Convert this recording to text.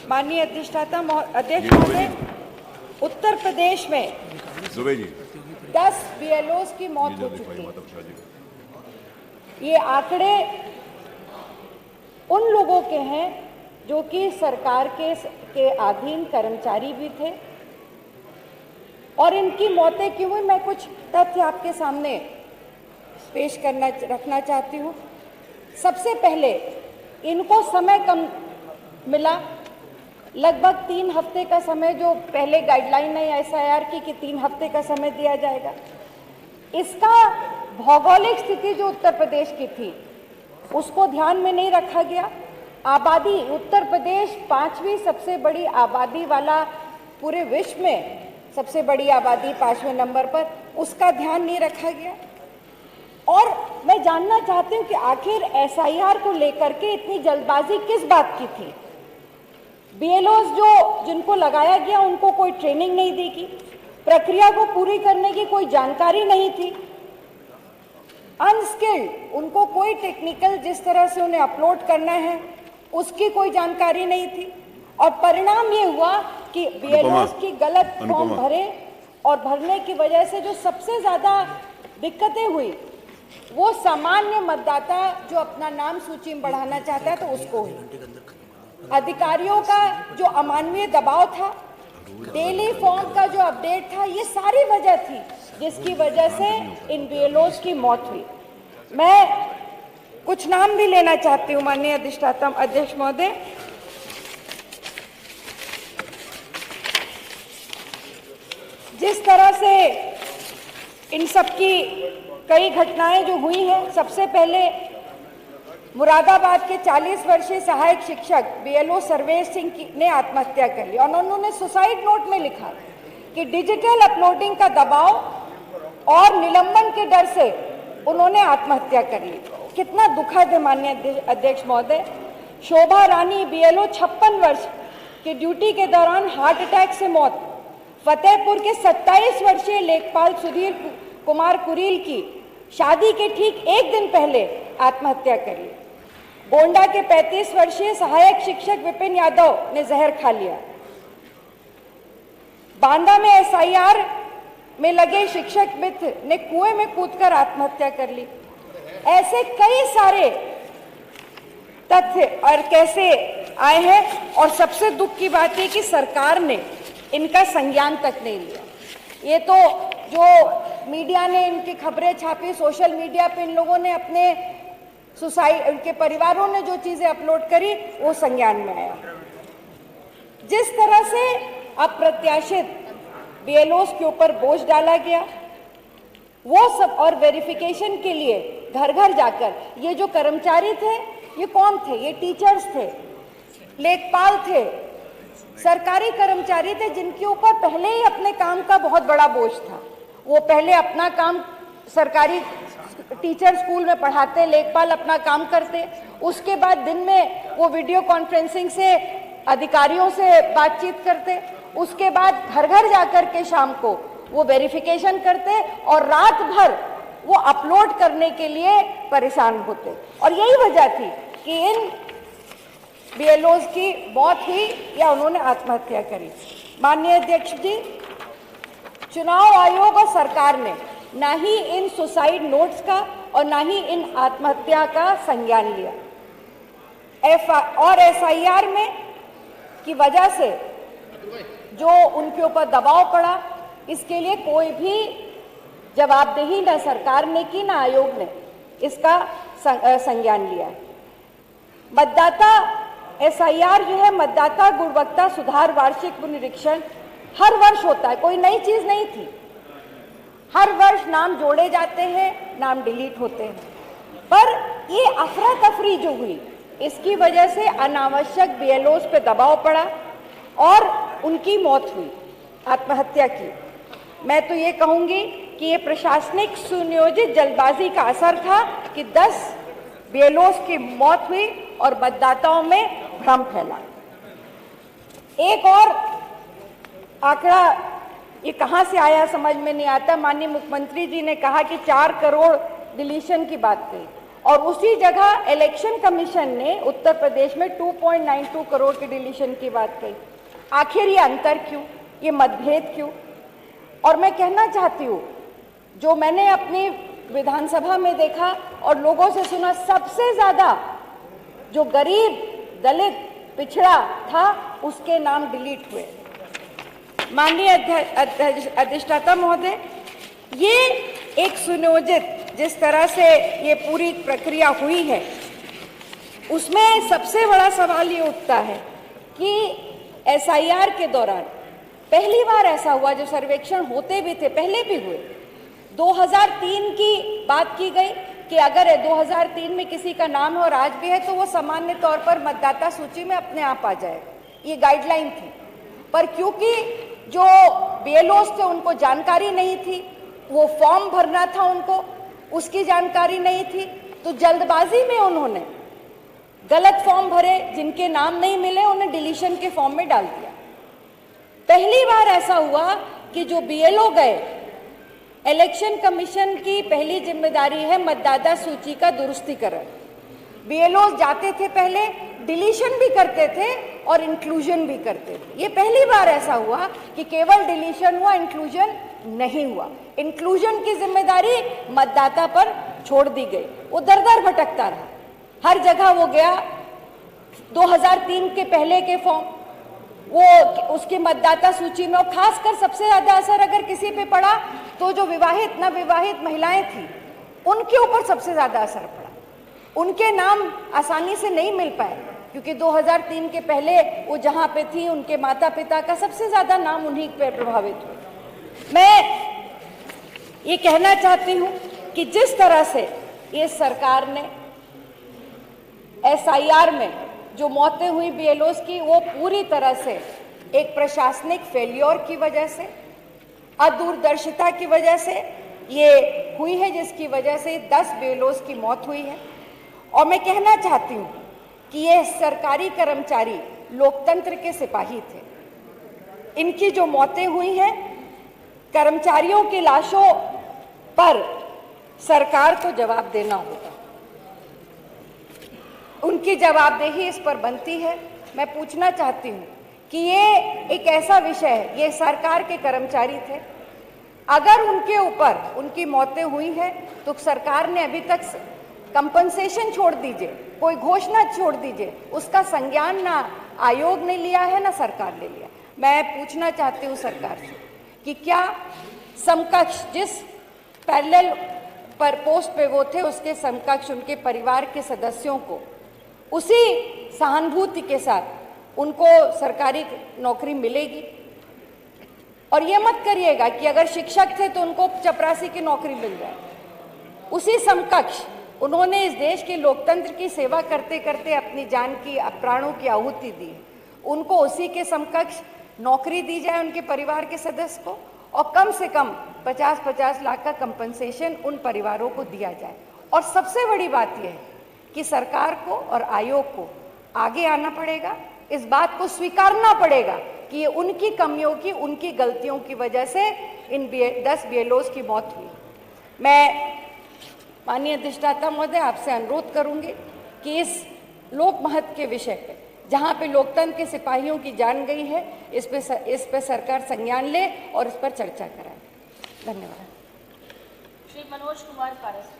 माननीय अध्यक्ष महोदय, उत्तर प्रदेश में 10 बीएलओस की मौत हो चुकी है। ये आंकड़े उन लोगों के हैं जो कि सरकार के अधीन कर्मचारी भी थे, और इनकी मौतें क्यों हुई, मैं कुछ तथ्य आपके सामने पेश रखना चाहती हूँ। सबसे पहले इनको समय कम मिला, लगभग 3 हफ्ते का समय, जो पहले गाइडलाइन है एसआईआर की कि 3 हफ्ते का समय दिया जाएगा। इसका भौगोलिक स्थिति जो उत्तर प्रदेश की थी उसको ध्यान में नहीं रखा गया। आबादी, उत्तर प्रदेश 5वीं सबसे बड़ी आबादी वाला, पूरे विश्व में सबसे बड़ी आबादी 5वें नंबर पर, उसका ध्यान नहीं रखा गया। और मैं जानना चाहती हूँ कि आखिर एसआईआर को लेकर के इतनी जल्दबाजी किस बात की थी। बीएलओस जिनको लगाया गया उनको कोई ट्रेनिंग नहीं दी गई, प्रक्रिया को पूरी करने की कोई जानकारी नहीं थी, अनस्किल्ड, उनको कोई टेक्निकल जिस तरह से उन्हें अपलोड करना है उसकी कोई जानकारी नहीं थी। और परिणाम ये हुआ कि बीएलओस की गलत फॉर्म भरे, और भरने की वजह से जो सबसे ज्यादा दिक्कतें हुई वो सामान्य मतदाता जो अपना नाम सूची में बढ़ाना चाहता है तो उसको हुई। अधिकारियों का जो अमानवीय दबाव था, डेली फॉर्म का जो अपडेट था, ये सारी वजह थी जिसकी वजह से इन बीएलओस की मौत हुई। मैं कुछ नाम भी लेना चाहती हूँ माननीय अध्यक्ष महोदय। जिस तरह से इन सब की कई घटनाएं जो हुई हैं, सबसे पहले मुरादाबाद के 40 वर्षीय सहायक शिक्षक बीएलओ सर्वेश सिंह ने आत्महत्या कर ली, और उन्होंने सुसाइड नोट में लिखा कि डिजिटल अपलोडिंग का दबाव और निलंबन के डर से उन्होंने आत्महत्या कर ली। कितना दुखद है माननीय अध्यक्ष महोदय। शोभा रानी बीएलओ 56 वर्ष की ड्यूटी के दौरान हार्ट अटैक से मौत। फतेहपुर के 27 वर्षीय लेखपाल सुधीर कुमार कुरील की शादी के ठीक 1 दिन पहले आत्महत्या कर ली। गोंडा के 35 वर्षीय सहायक शिक्षक विपिन यादव ने जहर खा लिया। बांदा में एसआईआर में लगे शिक्षक मित्र ने कुएं में कूदकर आत्महत्या कर ली। ऐसे कई सारे तथ्य और कैसे आए हैं, और सबसे दुख की बात है कि सरकार ने इनका संज्ञान तक नहीं लिया। ये तो जो मीडिया ने इनकी खबरें छापी, सोशल मीडिया पे इन लोगों ने अपने उनके परिवारों ने जो चीजें अपलोड करी वो संज्ञान में आया। जिस तरह से अप्रत्याशित बीएलओस के ऊपर बोझ डाला गया, वो सब, और वेरिफिकेशन के लिए घर घर जाकर, ये जो कर्मचारी थे ये कौन थे? ये टीचर्स थे, लेखपाल थे, सरकारी कर्मचारी थे जिनके ऊपर पहले ही अपने काम का बहुत बड़ा बोझ था। वो पहले अपना काम, सरकारी टीचर स्कूल में पढ़ाते, लेखपाल अपना काम करते, उसके बाद दिन में वो वीडियो कॉन्फ्रेंसिंग से अधिकारियों से बातचीत करते, उसके बाद घर घर जाकर के शाम को वो वेरिफिकेशन करते, और रात भर वो अपलोड करने के लिए परेशान होते। और यही वजह थी कि इन बीएलओस की मौत हुई या उन्होंने आत्महत्या करी। माननीय अध्यक्ष जी, चुनाव आयोग और सरकार ने ना ही इन सुसाइड नोट्स का और ना ही इन आत्महत्या का संज्ञान लिया, और एसआईआर में की वजह से जो उनके ऊपर दबाव पड़ा, इसके लिए कोई भी जवाबदेही न सरकार ने की न आयोग ने इसका संज्ञान लिया। मतदाता एसआईआर जो है, मतदाता गुणवत्ता सुधार वार्षिक निरीक्षण हर वर्ष होता है, कोई नई चीज नहीं थी। हर वर्ष नाम जोड़े जाते हैं, नाम डिलीट होते हैं, पर ये अफरा तफरी जो हुई, इसकी वजह से अनावश्यक बीएलओस पे दबाव पड़ा और उनकी मौत हुई, आत्महत्या की। मैं तो ये कहूंगी कि ये प्रशासनिक सुनियोजित जल्दबाजी का असर था कि 10 बीएलओस की मौत हुई और मतदाताओं में भ्रम फैला। एक और आंकड़ा ये कहां से आया समझ में नहीं आता। माननीय मुख्यमंत्री जी ने कहा कि 4 करोड़ डिलीशन की बात कही। और उसी जगह इलेक्शन कमीशन ने उत्तर प्रदेश में 2.92 करोड़ के डिलीशन की बात कही। आखिर ये अंतर क्यों, ये मतभेद क्यों? और मैं कहना चाहती हूँ, जो मैंने अपनी विधानसभा में देखा और लोगों से सुना, सबसे ज्यादा जो गरीब, दलित, पिछड़ा था उसके नाम डिलीट हुए। माननीय अधिष्ठाता महोदय, ये एक सुनियोजित जिस तरह से ये पूरी प्रक्रिया हुई है, उसमें सबसे बड़ा सवाल ये उठता है कि एसआईआर के दौरान पहली बार ऐसा हुआ, जो सर्वेक्षण होते भी थे, पहले भी हुए, 2003 की बात की गई कि अगर 2003 में किसी का नाम है और आज भी है तो वो सामान्य तौर पर मतदाता सूची में अपने आप आ जाएगा, ये गाइडलाइन थी। पर क्योंकि जो बीएलओस थे उनको जानकारी नहीं थी, वो फॉर्म भरना था उनको, उसकी जानकारी नहीं थी, तो जल्दबाजी में उन्होंने गलत फॉर्म भरे, जिनके नाम नहीं मिले उन्हें डिलीशन के फॉर्म में डाल दिया। पहली बार ऐसा हुआ कि जो बीएलओ गए, इलेक्शन कमीशन की पहली जिम्मेदारी है मतदाता सूची का दुरुस्तीकरण। बीएलओ जाते थे, पहले डिलीशन भी करते थे और इंक्लूजन भी करते थे। ये पहली बार ऐसा हुआ कि केवल डिलीशन हुआ, इंक्लूजन नहीं हुआ। इंक्लूजन की जिम्मेदारी मतदाता पर छोड़ दी गई, वो दर दर भटकता रहा, हर जगह वो गया। 2003 के पहले के फॉर्म, वो उसके मतदाता सूची में, और खासकर सबसे ज्यादा असर अगर किसी पे पड़ा तो जो विवाहित नवविवाहित महिलाएं थी उनके ऊपर सबसे ज्यादा असर पड़ा। उनके नाम आसानी से नहीं मिल पाए क्योंकि 2003 के पहले वो जहां पे थी, उनके माता पिता का सबसे ज्यादा नाम उन्हीं पे प्रभावित हुआ। मैं ये कहना चाहती हूं कि जिस तरह से ये सरकार ने एसआईआर में जो मौतें हुई बीएलओस की, वो पूरी तरह से एक प्रशासनिक फेल्योर की वजह से, अदूरदर्शिता की वजह से ये हुई है, जिसकी वजह से 10 बीएलओस की मौत हुई है। और मैं कहना चाहती हूँ कि ये सरकारी कर्मचारी लोकतंत्र के सिपाही थे। इनकी जो मौतें हुई हैं, कर्मचारियों की लाशों पर सरकार को जवाब देना होगा, उनकी जवाबदेही इस पर बनती है। मैं पूछना चाहती हूँ कि ये एक ऐसा विषय है, ये सरकार के कर्मचारी थे, अगर उनके ऊपर उनकी मौतें हुई हैं तो सरकार ने अभी तक कंपनसेशन छोड़ दीजिए, कोई घोषणा छोड़ दीजिए, उसका संज्ञान ना आयोग ने लिया है ना सरकार ने लिया। मैं पूछना चाहती हूँ सरकार से कि क्या समकक्ष, जिस पैरेलल पर पोस्ट पे वो थे, उसके समकक्ष उनके परिवार के सदस्यों को उसी सहानुभूति के साथ उनको सरकारी नौकरी मिलेगी? और ये मत करिएगा कि अगर शिक्षक थे तो उनको चपरासी की नौकरी मिल जाए। उसी समकक्ष उन्होंने इस देश के लोकतंत्र की सेवा करते करते अपनी जान की, प्राणों की आहुति दी, उनको उसी के समकक्ष नौकरी दी जाए उनके परिवार के सदस्य को, और कम से कम 50-50 लाख का कंपनसेशन उन परिवारों को दिया जाए। और सबसे बड़ी बात यह है कि सरकार को और आयोग को आगे आना पड़ेगा, इस बात को स्वीकारना पड़ेगा कि ये उनकी कमियों की, उनकी गलतियों की वजह से इन 10 बीएलओस की मौत हुई। मैं माननीय अधिष्ठाता महोदय आपसे अनुरोध करूंगी कि इस लोक महत्व के विषय पे, जहां पे लोकतंत्र के सिपाहियों की जान गई है, इस पे सरकार संज्ञान ले और इस पर चर्चा कराए। धन्यवाद। श्री मनोज कुमार पारस।